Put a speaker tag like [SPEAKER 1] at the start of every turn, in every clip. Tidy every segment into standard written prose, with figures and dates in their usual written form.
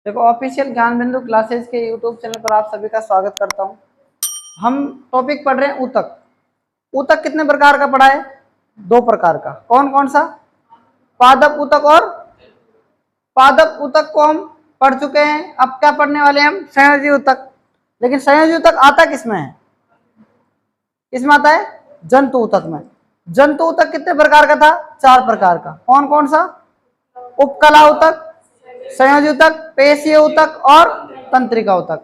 [SPEAKER 1] देखो, ऑफिशियल ज्ञान बिंदु क्लासेस के यूट्यूब चैनल पर आप सभी का स्वागत करता हूं। हम टॉपिक पढ़ रहे हैं ऊतक। ऊतक कितने प्रकार का पढ़ा है? दो प्रकार का। कौन कौन सा? पादप ऊतक और पादप ऊतक को हम पढ़ चुके हैं। अब क्या पढ़ने वाले हैं हम? संयोजी ऊतक। लेकिन संयोजी ऊतक आता किसमें है? किसमें आता है? जंतु ऊतक में। जंतु ऊतक कितने प्रकार का था? चार प्रकार का। कौन कौन सा? उपकला ऊतक, संयोजी ऊतक, पेशीय ऊतक और तंत्रिका ऊतक।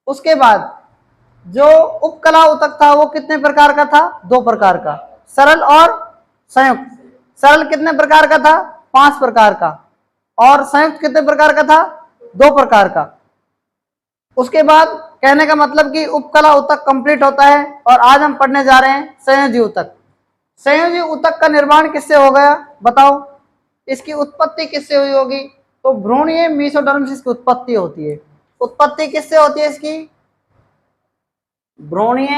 [SPEAKER 1] उसके बाद जो उपकला ऊतक था वो कितने प्रकार का था? दो प्रकार का, सरल और संयुक्त। सरल कितने प्रकार का था? 5 प्रकार का। और संयुक्त कितने प्रकार का था? 2 प्रकार का। उसके बाद कहने का मतलब कि उपकला ऊतक कंप्लीट होता है और आज हम पढ़ने जा रहे हैं संयोजी ऊतक। संयोजी ऊतक का निर्माण किससे हो गया बताओ? इसकी उत्पत्ति किससे हुई होगी? तो भ्रूणीय मेसोडर्म से इसकी उत्पत्ति होती है। उत्पत्ति किससे होती है इसकी? भ्रूणीय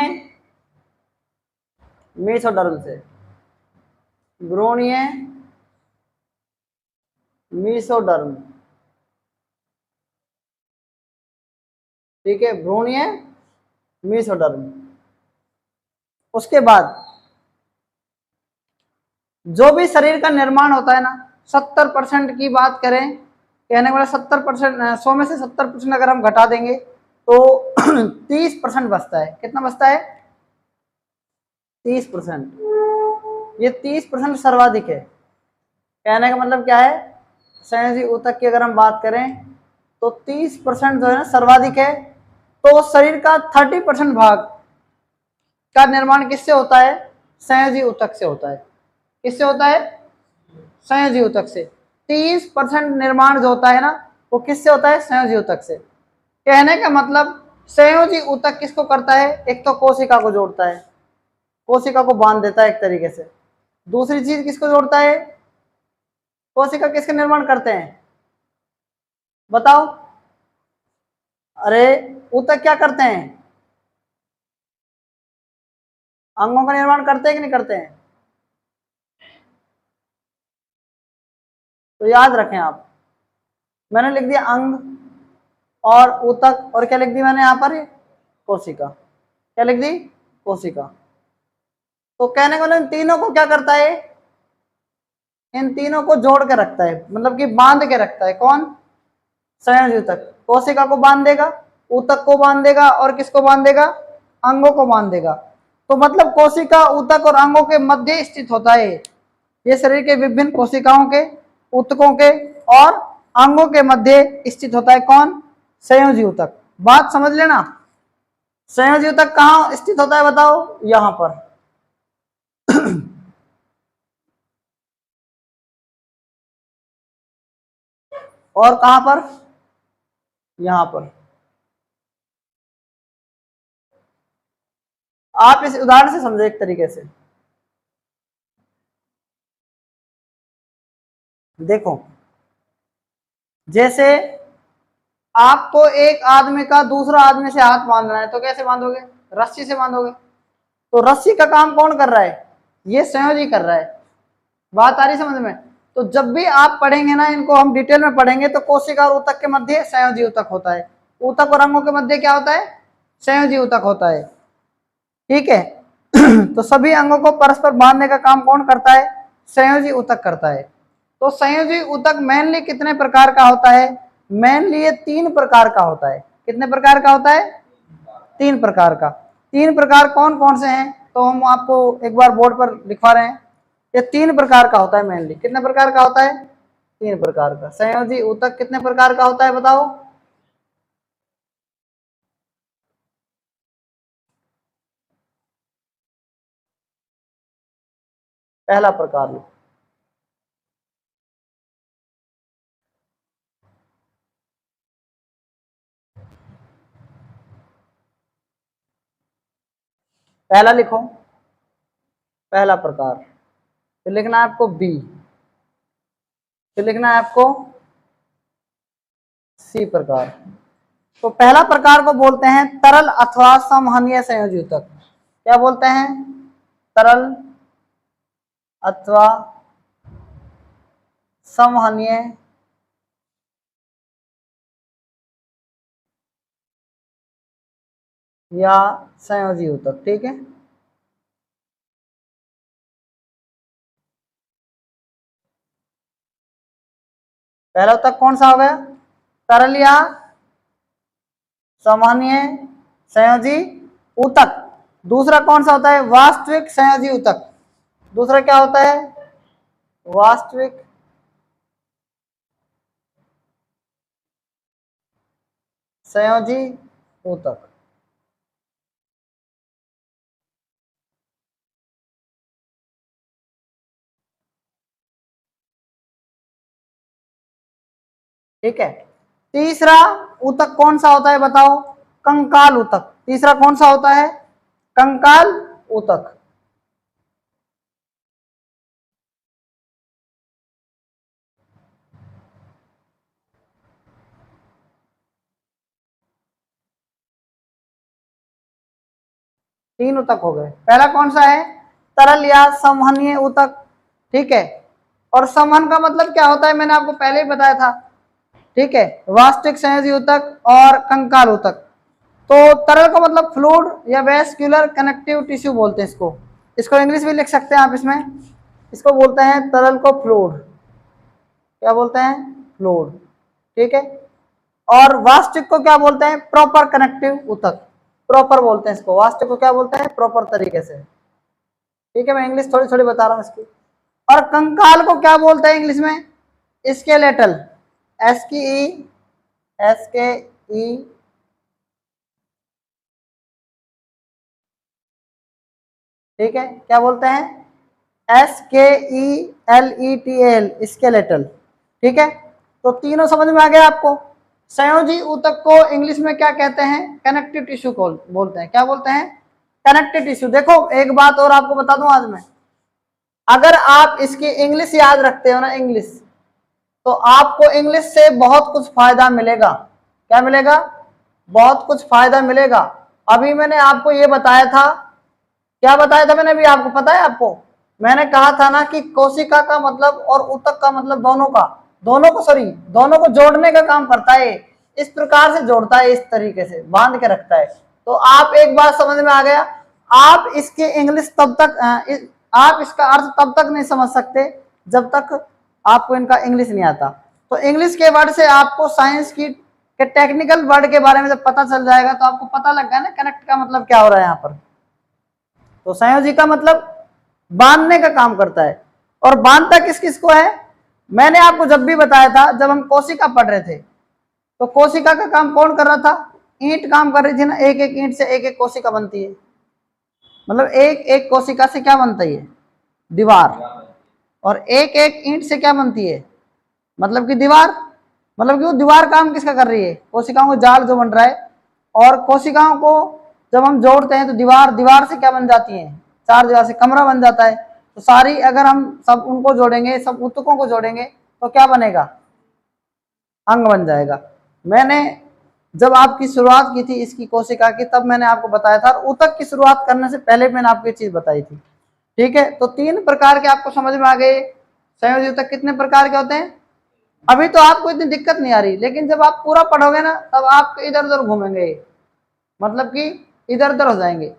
[SPEAKER 1] मेसोडर्म से। भ्रूणीय मेसोडर्म, ठीक है, भ्रूणीय मेसोडर्म। उसके बाद जो भी शरीर का निर्माण होता है ना, 70% की बात करें, कहने वाला 70%, 100 में से 70% अगर हम घटा देंगे तो 30% बचता है। कितना बचता है? 30%। ये 30% सर्वाधिक है। कहने का मतलब क्या है? संयोजी ऊतक की अगर हम बात करें तो 30% जो है ना सर्वाधिक है। तो शरीर का 30% भाग का निर्माण किससे होता है? संयोजी ऊतक से होता है। किससे होता है? संयोजी ऊतक से। 30% निर्माण जो होता है ना वो किससे होता है? संयोजी ऊतक से। कहने का मतलब संयोजी ऊतक किसको करता है? एक तो कोशिका को जोड़ता है, कोशिका को बांध देता है एक तरीके से। दूसरी चीज किसको जोड़ता है? कोशिका किसका निर्माण करते हैं बताओ? अरे ऊतक क्या करते हैं? अंगों का निर्माण करते हैं कि नहीं करते हैं? तो याद रखें आप, मैंने लिख दिया अंग और ऊतक, और क्या लिख दी मैंने यहाँ पर? कोशिका। क्या लिख दी? कोशिका। तो कहने का मतलब इन तीनों को क्या करता है? इन तीनों को जोड़ के रखता है, मतलब कि बांध के रखता है। कौन? संयोजी ऊतक। कोशिका को बांध देगा, ऊतक को बांध देगा और किसको बांध देगा? अंगों को बांध देगा। तो मतलब कोशिका, ऊतक और अंगों के मध्य स्थित होता है ये शरीर के विभिन्न कोशिकाओं के, ऊतकों के और अंगों के मध्य स्थित होता है। कौन? संयोजी ऊतक। बात समझ लेना। संयोजी ऊतक कहाँ स्थित होता है बताओ? यहां पर। और कहां पर? यहां पर। आप इस उदाहरण से समझे एक तरीके से। देखो, जैसे आपको एक आदमी का दूसरा आदमी से हाथ बांधना है तो कैसे बांधोगे? रस्सी से बांधोगे। तो रस्सी का काम कौन कर रहा है? ये संयोजी कर रहा है। बात आ रही समझ में? तो जब भी आप पढ़ेंगे ना, इनको हम डिटेल में पढ़ेंगे, तो कोशिका और ऊतक के मध्य संयोजी ऊतक होता है, ऊतक और अंगों के मध्य क्या होता है? संयोजी ऊतक होता है। ठीक है। तो सभी अंगों को परस्पर बांधने का काम कौन करता है? संयोजी ऊतक करता है। तो संयोजी ऊतक मेनली कितने प्रकार का होता है? मेनली ये 3 प्रकार का होता है। कितने प्रकार का होता है? 3 प्रकार का। 3 प्रकार कौन कौन से हैं तो हम आपको एक बार बोर्ड पर लिखवा रहे हैं। ये 3 प्रकार का होता है मेनली। कितने प्रकार का होता है? 3 प्रकार का। संयोजी ऊतक कितने प्रकार का होता है बताओ? पहला प्रकार लो। पहला लिखो, पहला प्रकार। फिर लिखना है आपको बी, फिर लिखना है आपको सी प्रकार। तो पहला प्रकार को बोलते हैं तरल अथवा समवहनीय संयोजी ऊतक। क्या बोलते हैं? तरल अथवा समवहनीय या संयोजी ऊतक। ठीक है, पहला ऊतक कौन सा हो गया? तरल या सामान्य संयोजी ऊतक। दूसरा कौन सा होता है? वास्तविक संयोजी ऊतक। दूसरा क्या होता है? वास्तविक संयोजी ऊतक। ठीक है, तीसरा ऊतक कौन सा होता है बताओ? कंकाल ऊतक। तीसरा कौन सा होता है? कंकाल ऊतक। तीन ऊतक हो गए। पहला कौन सा है? तरल या संवहनीय ऊतक। ठीक है, और संवहन का मतलब क्या होता है मैंने आपको पहले ही बताया था। ठीक है, वास्तविक संयोजी ऊतक और कंकाल ऊतक। तो तरल का मतलब फ्लूइड या वेस्क्यूलर कनेक्टिव टिश्यू बोलते हैं इसको। इसको इंग्लिश में लिख सकते हैं आप इसमें। इसको बोलते हैं तरल को फ्लूइड। क्या बोलते हैं? फ्लूइड। ठीक है, और वास्तविक को क्या बोलते हैं? प्रॉपर कनेक्टिव ऊतक। प्रॉपर बोलते हैं इसको। वास्तविक को क्या बोलते हैं? प्रॉपर तरीके से। ठीक है, मैं इंग्लिश थोड़ी थोड़ी बता रहा हूँ इसकी। और कंकाल को क्या बोलते हैं इंग्लिश में? स्केलेटल। एस के ई ठीक है, क्या बोलते हैं? SKELETL, skeletal. ठीक है, तो तीनों समझ में आ गया आपको। संयोजी ऊतक को इंग्लिश में क्या कहते हैं? कनेक्टिव टिश्यू को बोलते हैं। क्या बोलते हैं? Connective tissue. देखो एक बात और आपको बता दूं आज मैं, अगर आप इसकी इंग्लिश याद रखते हो ना, इंग्लिश, तो आपको इंग्लिश से बहुत कुछ फायदा मिलेगा। क्या मिलेगा? बहुत कुछ फायदा मिलेगा। अभी मैंने आपको ये बताया था, क्या बताया था मैंने अभी आपको पता है? आपको मैंने कहा था ना कि कोशिका का मतलब और ऊतक का मतलब दोनों को जोड़ने का काम करता है। इस प्रकार से जोड़ता है, इस तरीके से बांध के रखता है। तो आप एक बात समझ में आ गया। आप इसके इंग्लिश तब तक आप इसका अर्थ तब तक नहीं समझ सकते जब तक आपको इनका इंग्लिश नहीं आता। तो इंग्लिश के वर्ड से आपको साइंस की के टेक्निकल वर्ड के बारे में जब पता चल जाएगा तो आपको पता लग गया ना कनेक्ट का मतलब क्या हो रहा है यहाँ पर। तो संयोजी का मतलब बांधने का काम करता है। और बांधता किस किस को है? मैंने आपको जब भी बताया था, जब हम कोशिका पढ़ रहे थे, तो कोशिका का काम कौन कर रहा था? ईंट काम कर रही थी ना। एक एक ईंट से एक एक कोशिका बनती है। मतलब एक एक कोशिका से क्या बनता है? दीवार। और एक एक ईंट से क्या बनती है? मतलब कि दीवार। मतलब कि वो दीवार काम किसका कर रही है? कोशिकाओं का जाल जो बन रहा है। और कोशिकाओं को जब हम जोड़ते हैं तो दीवार से क्या बन जाती है? चार दीवार से कमरा बन जाता है। तो सारी अगर हम सब उनको जोड़ेंगे, सब ऊतकों को जोड़ेंगे तो क्या बनेगा? अंग बन जाएगा। मैंने जब आपकी शुरुआत की थी इसकी कोशिका की, तब मैंने आपको बताया था। और ऊतक की शुरुआत करने से पहले मैंने आपको ये चीज बताई थी। ठीक है, तो तीन प्रकार के आपको समझ में आ गए। संयोजी ऊतक कितने प्रकार के होते हैं? अभी तो आपको इतनी दिक्कत नहीं आ रही, लेकिन जब आप पूरा पढ़ोगे ना तब आप इधर उधर घूमेंगे, मतलब कि इधर उधर हो जाएंगे।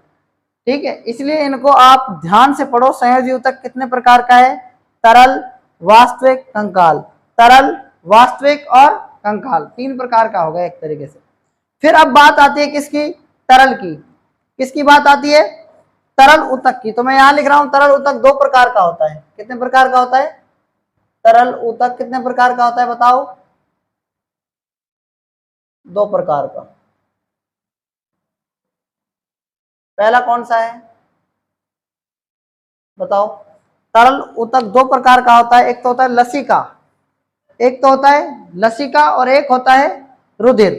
[SPEAKER 1] ठीक है, इसलिए इनको आप ध्यान से पढ़ो। संयोजी ऊतक कितने प्रकार का है? तरल, वास्तविक, कंकाल। तरल, वास्तविक और कंकाल, तीन प्रकार का होगा एक तरीके से। फिर अब बात आती है किसकी? तरल की। किसकी बात आती है? तरल ऊतक की। तो मैं यहां लिख रहा हूं तरल ऊतक दो प्रकार का होता है। कितने प्रकार का होता है? तरल ऊतक कितने प्रकार का होता है बताओ? दो प्रकार का। पहला कौन सा है बताओ? तरल ऊतक दो प्रकार का होता है। एक तो होता है लसिका, एक तो होता है लसिका और एक होता है रुधिर।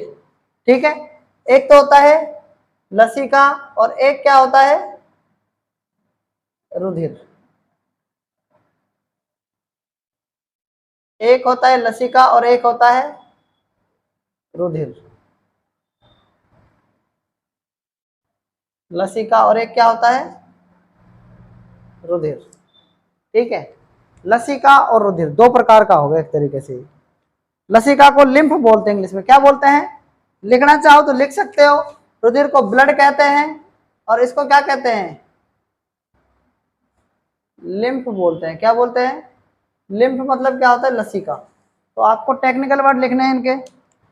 [SPEAKER 1] ठीक है, एक तो होता है लसिका और एक क्या होता है? रुधिर। एक होता है लसिका और एक होता है रुधिर। लसिका और एक क्या होता है? रुधिर। ठीक है, लसिका और रुधिर दो प्रकार का होगा एक तरीके से। लसिका को लिम्फ बोलते हैं, इंग्लिश में क्या बोलते हैं? लिखना चाहो तो लिख सकते हो। रुधिर को ब्लड कहते हैं और इसको क्या कहते हैं, लिम्फ बोलते हैं। क्या बोलते हैं, लिम्फ मतलब क्या होता है, लसिका। तो आपको टेक्निकल वर्ड लिखने हैं इनके।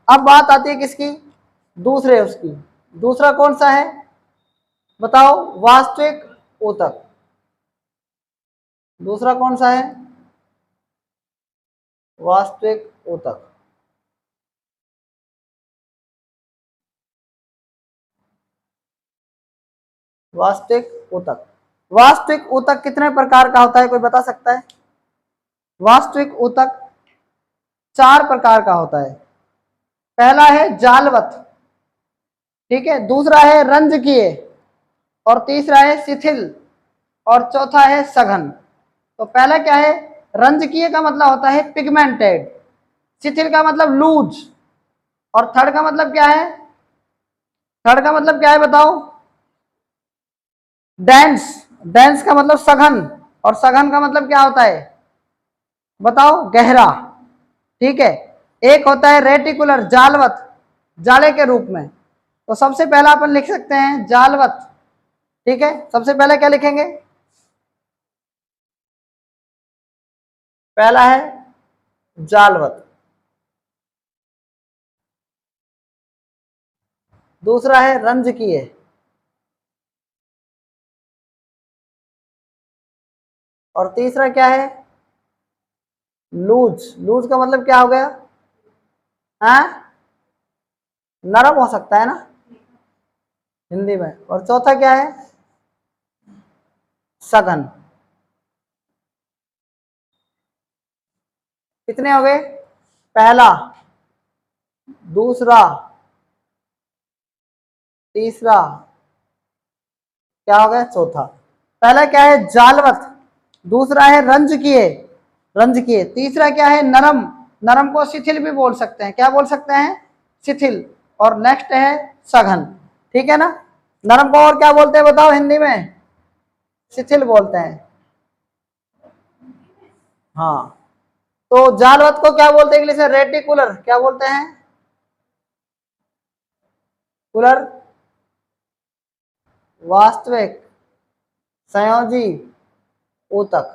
[SPEAKER 1] अब बात आती है किसकी, दूसरे उसकी। दूसरा कौन सा है बताओ, वास्तविक ऊतक। दूसरा कौन सा है, वास्तविक ऊतक। वास्तविक ऊतक। वास्तविक ऊतक कितने प्रकार का होता है, कोई बता सकता है? वास्तविक ऊतक 4 प्रकार का होता है। पहला है जालवत, ठीक है, दूसरा है रंजकीय, और तीसरा है शिथिल, और चौथा है सघन। तो पहला क्या है, रंजकीय का मतलब होता है पिगमेंटेड, शिथिल का मतलब लूज, और थर्ड का मतलब क्या है, थर्ड का मतलब क्या है बताओ, डेंस। डेंस का मतलब सघन, और सघन का मतलब क्या होता है बताओ, गहरा। ठीक है, एक होता है रेटिकुलर, जालवत, जाले के रूप में। तो सबसे पहला अपन लिख सकते हैं जालवत। ठीक है, सबसे पहले क्या लिखेंगे, पहला है जालवत, दूसरा है रंजकीय, और तीसरा क्या है, लूज। लूज का मतलब क्या हो गया, हाँ, नरम हो सकता है ना हिंदी में। और चौथा क्या है, सघन। कितने हो गए, पहला, दूसरा, तीसरा, क्या हो गया, चौथा। पहला क्या है, जालवत, दूसरा है रंजकीय, रंजकीय, तीसरा क्या है, नरम, नरम को शिथिल भी बोल सकते हैं, क्या बोल सकते हैं, शिथिल, और नेक्स्ट है सघन। ठीक है ना, नरम को और क्या बोलते हैं बताओ हिंदी में, शिथिल बोलते हैं। हाँ, तो जालवत को क्या बोलते हैं इंग्लिश में, रेटिकुलर, क्या बोलते हैं, कुलर, वास्तविक संयोजी ऊतक।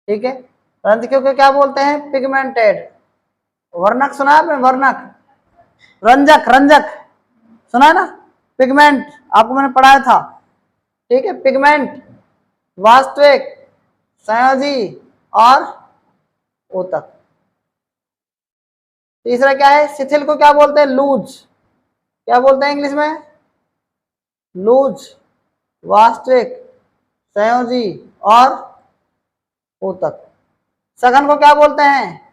[SPEAKER 1] ठीक है, रंजकीय को क्या बोलते हैं, पिगमेंटेड। वर्णक सुना है आपने, वर्णक, रंजक, रंजक सुना है ना, पिगमेंट आपको मैंने पढ़ाया था। ठीक है, पिगमेंट, वास्तविक, संयोजी, और ऊतक। तीसरा क्या है, शिथिल को क्या बोलते हैं, लूज, क्या बोलते हैं इंग्लिश में, लूज, वास्तविक, संयोजी, और ऊतक। सघन को क्या बोलते हैं,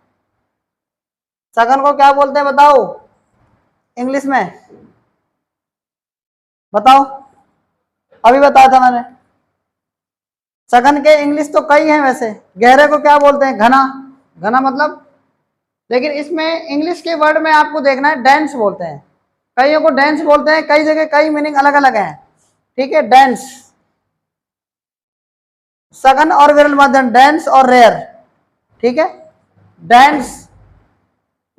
[SPEAKER 1] सघन को क्या बोलते हैं बताओ इंग्लिश में, बताओ, अभी बताया था मैंने। सघन के इंग्लिश तो कई हैं वैसे। गहरे को क्या बोलते हैं, घना, घना मतलब, लेकिन इसमें इंग्लिश के वर्ड में आपको देखना है, डेंस बोलते हैं। कईयों को डेंस बोलते हैं, कई जगह कई मीनिंग अलग अलग है। ठीक है, डेंस, सघन और विरल मध्यम, डेंस और रेयर। ठीक है, डेंस,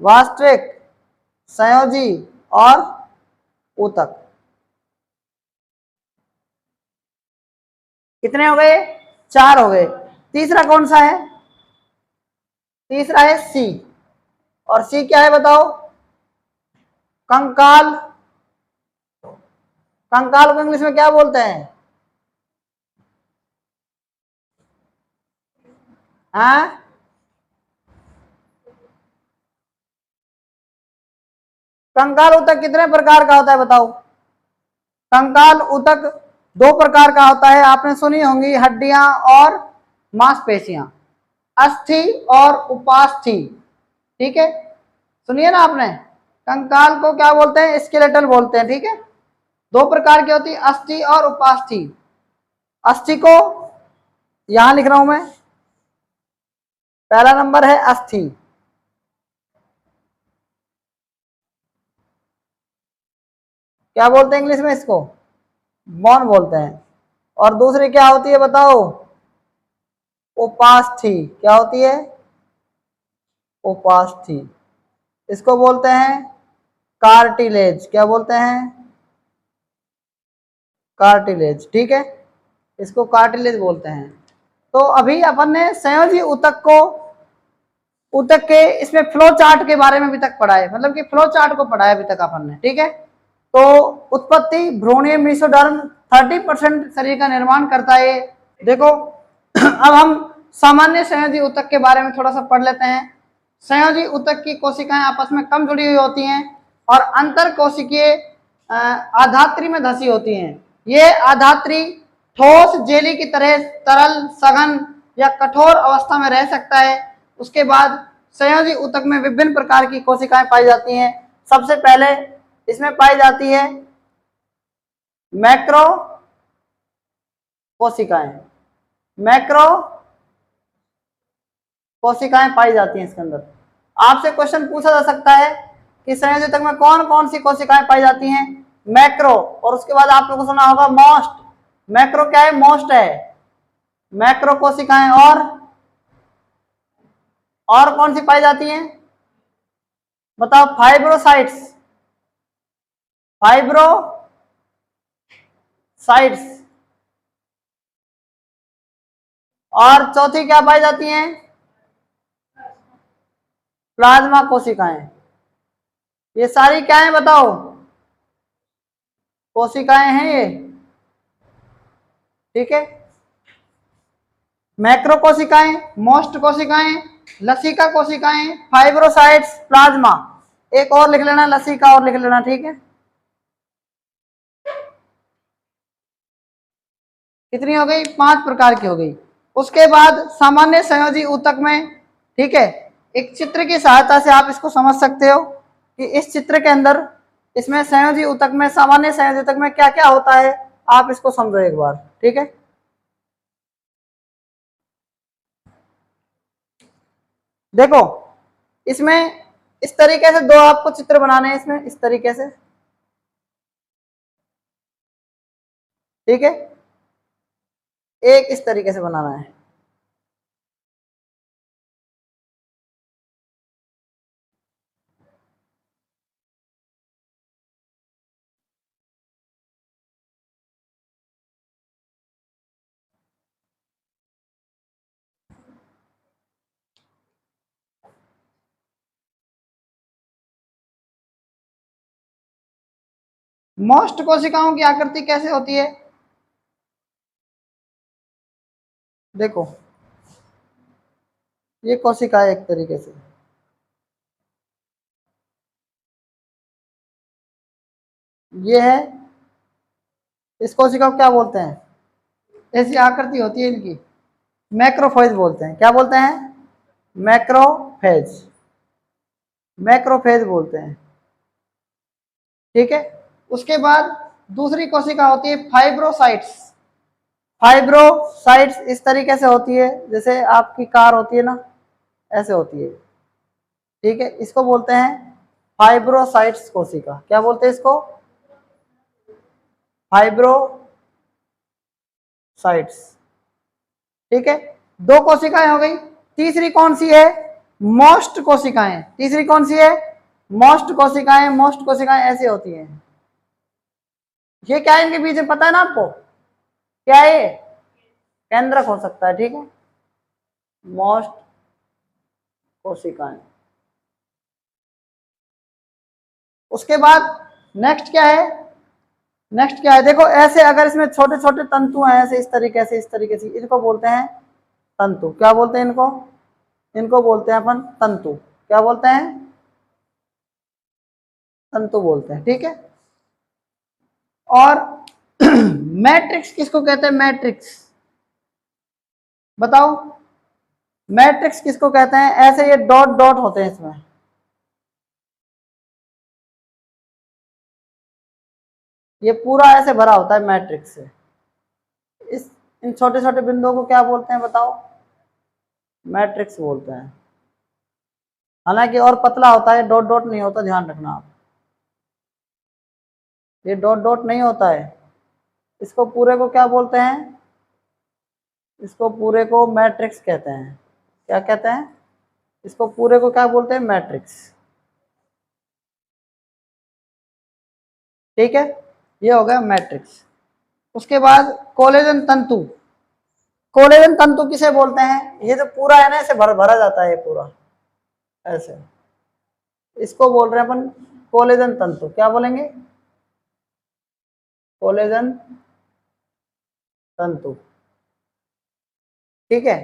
[SPEAKER 1] वास्तविक, संयोजी, और ऊतक। कितने हो गए, 4 हो गए। तीसरा कौन सा है, तीसरा है सी, और सी क्या है बताओ, कंकाल। कंकाल को इंग्लिश में क्या बोलते हैं, हाँ, कंकाल ऊतक कितने प्रकार का होता है बताओ। कंकाल ऊतक 2 प्रकार का होता है, आपने सुनी होंगी, हड्डियां और मांसपेशियां, अस्थि और उपास्थि। ठीक है, सुनिए ना आपने, कंकाल को क्या बोलते हैं, स्केलेटल बोलते हैं। ठीक है, 2 प्रकार की होती है, अस्थि और उपास्थि। अस्थि को यहां लिख रहा हूं मैं, पहला नंबर है अस्थि, क्या बोलते हैं इंग्लिश में इसको, बोन बोलते हैं। और दूसरी क्या होती है बताओ, उपास्थि, क्या होती है, उपास्थि, इसको बोलते हैं कार्टिलेज, क्या बोलते हैं? कार्टिलेज, ठीक है, इसको कार्टिलेज बोलते हैं। तो अभी अपन ने संयोजी ऊतक को, ऊतक के इसमें फ्लो चार्ट के बारे में अभी तक पढ़ा है, मतलब कि फ्लो चार्ट को पढ़ा है अभी तक अपन ने, ठीक है। तो उत्पत्ति भ्रूणीय मेसोडर्म 30% शरीर का निर्माण करता है। देखो अब हम सामान्य संयोजी ऊतक के बारे में थोड़ा सा पढ़ लेते हैं। संयोजी ऊतक की कोशिकाएं आपस में कम जुड़ी हुई होती हैं और अंतर कोशिकीय आधात्री में धसी होती हैं। ये आधात्री ठोस जेली की तरह तरल, सघन या कठोर अवस्था में रह सकता है। उसके बाद संयोजी ऊतक में विभिन्न प्रकार की कोशिकाएं पाई जाती हैं। सबसे पहले इसमें पाई जाती है मैक्रो कोशिकाएं, मैक्रो कोशिकाएं पाई जाती हैं इसके अंदर। आपसे क्वेश्चन पूछा जा सकता है कि संयोजी ऊतक में कौन कौन सी कोशिकाएं पाई जाती हैं? मैक्रो, और उसके बाद आप लोगों को सुना होगा मोस्ट। मैक्रो क्या है? मोस्ट है, मैक्रो कोशिकाएं। और कौन सी पाई जाती हैं बताओ? Fibrocytes, fibrocytes. और चौथी क्या पाई जाती हैं? प्लाज्मा कोशिकाएं। ये सारी क्या है बताओ? कोशिकाएं हैं ये, ठीक है। मैक्रो कोशिकाएं, मोस्ट कोशिकाएं, लसिका कोशिकाएं, फाइब्रोसाइट्स, प्लाज्मा। एक और लिख लेना, लसिका और लिख लेना, ठीक है। कितनी हो गई? 5 प्रकार की हो गई। उसके बाद सामान्य संयोजी ऊतक में, ठीक है, एक चित्र की सहायता से आप इसको समझ सकते हो कि इस चित्र के अंदर, इसमें संयोजी ऊतक में, सामान्य संयोजी ऊतक में क्या क्या होता है, आप इसको समझो एक बार, ठीक है। देखो इसमें इस तरीके से दो आपको चित्र बनाने हैं, इसमें इस तरीके से, ठीक है, एक इस तरीके से बनाना है। मोस्ट कोशिकाओं की आकृति कैसे होती है? देखो ये कोशिका है एक तरीके से, ये है, इस कोशिका को क्या बोलते हैं? ऐसी आकृति होती है इनकी, मैक्रोफेज बोलते हैं। क्या बोलते हैं? मैक्रोफेज, मैक्रोफेज बोलते हैं, ठीक है। उसके बाद दूसरी कोशिका होती है फाइब्रोसाइट्स। फाइब्रोसाइट्स इस तरीके से होती है, जैसे आपकी कार होती है ना, ऐसे होती है, ठीक है। इसको बोलते हैं फाइब्रोसाइट्स कोशिका। क्या बोलते हैं इसको? फाइब्रोसाइट्स, ठीक है। दो कोशिकाएं हो गई। तीसरी कौन सी है? मोस्ट कोशिकाएं। तीसरी कौन सी है? मोस्ट कोशिकाएं। मोस्ट कोशिकाएं ऐसे होती हैं। ये क्या है इनके बीच में, पता है ना आपको? क्या है ये? केंद्रक हो सकता है, ठीक है। मोस्ट कोशिकाएं। उसके बाद नेक्स्ट क्या है? नेक्स्ट क्या है? देखो ऐसे अगर इसमें छोटे छोटे तंतु हैं, ऐसे इस तरीके से, इस तरीके से, इनको बोलते हैं तंतु। क्या बोलते हैं इनको? इनको बोलते हैं अपन तंतु। क्या बोलते हैं? तंतु बोलते हैं, ठीक है। और मैट्रिक्स किसको कहते हैं? मैट्रिक्स बताओ, मैट्रिक्स किसको कहते हैं? ऐसे ये डॉट डॉट होते हैं इसमें, ये पूरा ऐसे भरा होता है मैट्रिक्स से। इस इन छोटे छोटे बिंदुओं को क्या बोलते हैं बताओ? मैट्रिक्स बोलते हैं। हालांकि और पतला होता है, डॉट डॉट नहीं होता, ध्यान रखना आप, ये डॉट डॉट नहीं होता है। इसको पूरे को क्या बोलते हैं? इसको पूरे को मैट्रिक्स कहते हैं। क्या कहते हैं? इसको पूरे को क्या बोलते हैं? मैट्रिक्स। ठीक है, ये हो गया मैट्रिक्स। उसके बाद कोलेजन तंतु। कोलेजन तंतु किसे बोलते हैं? ये जो पूरा है ना, ऐसे भरा जाता है ये पूरा ऐसे, इसको बोल रहे हैं अपन कोलेजन तंतु। क्या बोलेंगे? कोलेजन तंतु। ठीक है।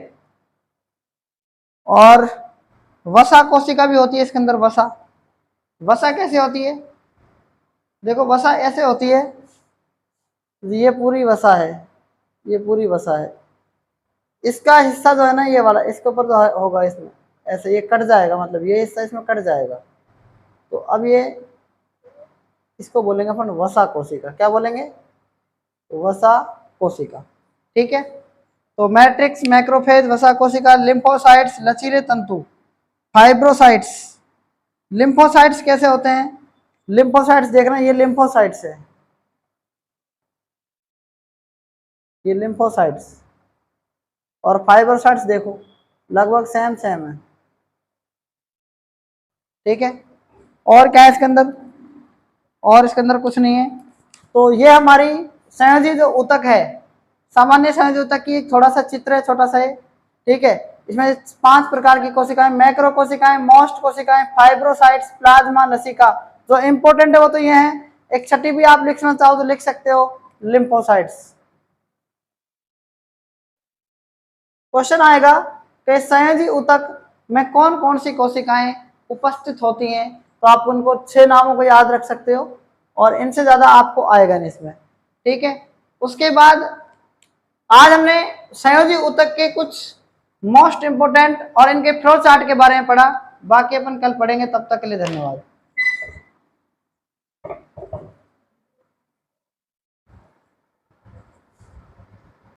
[SPEAKER 1] और वसा कोशिका भी होती है इसके अंदर। वसा, वसा कैसे होती है? देखो वसा ऐसे होती है, ये पूरी वसा है, ये पूरी वसा है, इसका हिस्सा जो है ना ये वाला, इसके ऊपर जो होगा इसमें ऐसे ये कट जाएगा, मतलब ये हिस्सा इसमें कट जाएगा। तो अब ये इसको बोलेंगे अपन वसा कोशिका। क्या बोलेंगे? वसा कोशिका। ठीक है। तो मैट्रिक्स, मैक्रोफेज, वसा कोशिका, लिम्फोसाइट्स, लचीले तंतु, फाइब्रोसाइट्स। लिम्फोसाइट्स कैसे होते हैं? लिम्फोसाइट्स देखना, ये लिम्फोसाइट्स है, ये लिम्फोसाइट्स। और फाइब्रोसाइट्स देखो लगभग सेम सेम है। ठीक है। और क्या है इसके अंदर? और इसके अंदर कुछ नहीं है। तो ये हमारी संयोजी जो ऊतक है, सामान्य संयोजी ऊतक की एक थोड़ा सा चित्र है, छोटा सा है। ठीक है। इसमें 5 प्रकार की कोशिकाएं, मैक्रो कोशिकाएं, मोस्ट कोशिकाएं, फाइब्रोसाइट्स, प्लाज्मा, लसिका। जो इंपॉर्टेंट है वो तो ये है। एक छठी भी आप लिखना चाहो तो लिख सकते हो, लिम्फोसाइट्स। क्वेश्चन आएगा कि संयोजी ऊतक में कौन कौन सी कोशिकाएं उपस्थित होती हैं, तो आप उनको 6 नामों को याद रख सकते हो, और इनसे ज्यादा आपको आएगा नहीं इसमें। ठीक है। उसके बाद आज हमने संयोजी ऊतक के कुछ मोस्ट इंपोर्टेंट और इनके फ्लो चार्ट के बारे में पढ़ा। बाकी अपन कल पढ़ेंगे, तब तक के लिए धन्यवाद।